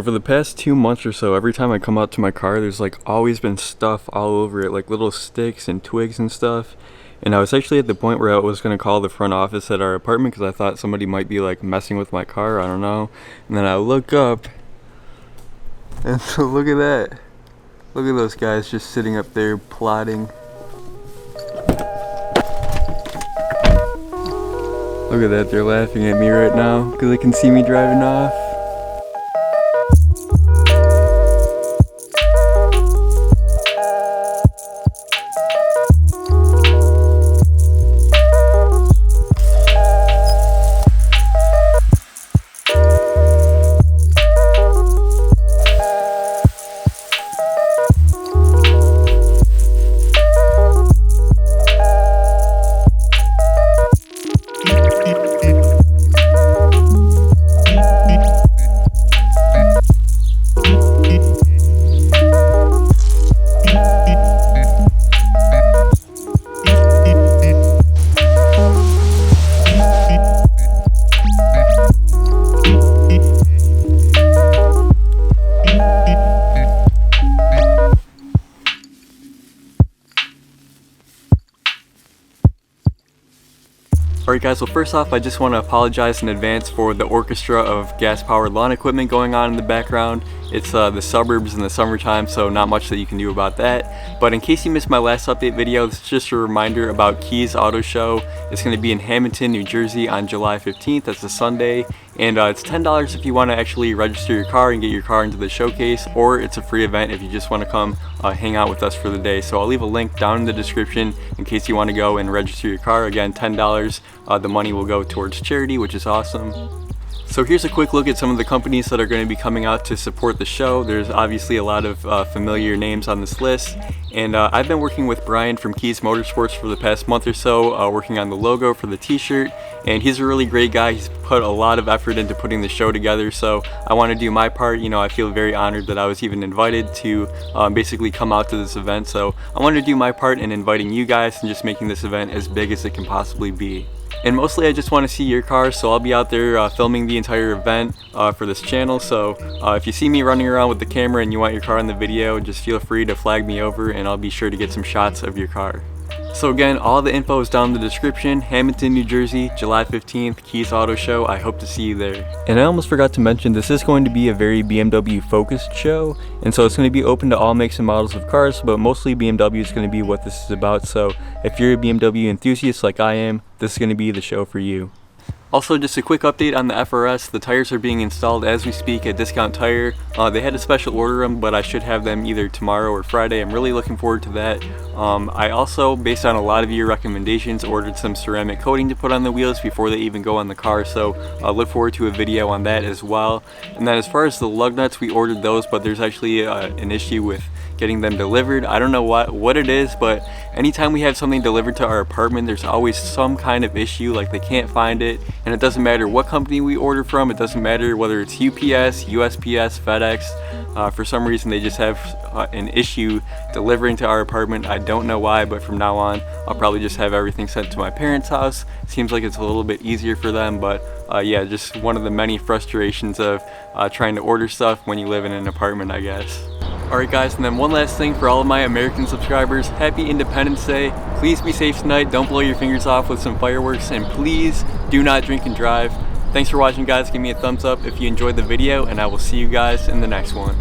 For the past 2 months or so, every time I come out to my car, there's like always been stuff all over it, like little sticks and twigs and stuff. And I was actually at the point where I was going to call the front office at our apartment because I thought somebody might be like messing with my car, I don't know. And then I look up and so look at that. Look at those guys just sitting up there plotting. Look at that, they're laughing at me right now because they can see me driving off. Alright guys, well first off I just want to apologize in advance for the orchestra of gas-powered lawn equipment going on in the background. It's the suburbs in the summertime, so not much that you can do about that. But in case you missed my last update video, this is just a reminder about Kies Auto Show. It's going to be in Hammonton, New Jersey on July 15th, that's a Sunday. And it's $10 if you want to actually register your car and get your car into the showcase, or it's a free event if you just want to come hang out with us for the day. So I'll leave a link down in the description in case you want to go and register your car. Again, $10. The money will go towards charity, which is awesome. So here's a quick look at some of the companies that are going to be coming out to support the show. There's obviously a lot of familiar names on this list. And I've been working with Brian from Kies Motorsports for the past month or so, working on the logo for the t-shirt. And he's a really great guy. He's put a lot of effort into putting the show together. So I want to do my part. You know, I feel very honored that I was even invited to basically come out to this event. So I wanted to do my part in inviting you guys and just making this event as big as it can possibly be. And mostly I just want to see your cars, so I'll be out there filming the entire event for this channel. So if you see me running around with the camera and you want your car in the video, just feel free to flag me over and I'll be sure to get some shots of your car. So again, all the info is down in the description. Hammonton, New Jersey, July 15th, Kies Auto Show. I hope to see you there. And I almost forgot to mention, this is going to be a very BMW focused show. And so it's going to be open to all makes and models of cars, but mostly BMW is going to be what this is about. So if you're a BMW enthusiast like I am, this is going to be the show for you. Also, just a quick update on the FRS. The tires are being installed as we speak at Discount Tire. They had a special order them, but I should have them either tomorrow or Friday. I'm really looking forward to that. I also, based on a lot of your recommendations, ordered some ceramic coating to put on the wheels before they even go on the car, so look forward to a video on that as well. And then as far as the lug nuts, we ordered those, but there's actually an issue with getting them delivered. I don't know what it is, but anytime we have something delivered to our apartment, there's always some kind of issue, like they can't find it. And it doesn't matter what company we order from, it doesn't matter whether it's UPS, USPS, FedEx. For some reason they just have an issue delivering to our apartment. I don't know why, but from now on I'll probably just have everything sent to my parents' house. Seems like it's a little bit easier for them, but yeah, just one of the many frustrations of trying to order stuff when you live in an apartment, I guess. Alright guys, and then one last thing for all of my American subscribers, happy Independence Day. Please be safe tonight, don't blow your fingers off with some fireworks, and please do not drink and drive. Thanks for watching guys, give me a thumbs up if you enjoyed the video, and I will see you guys in the next one.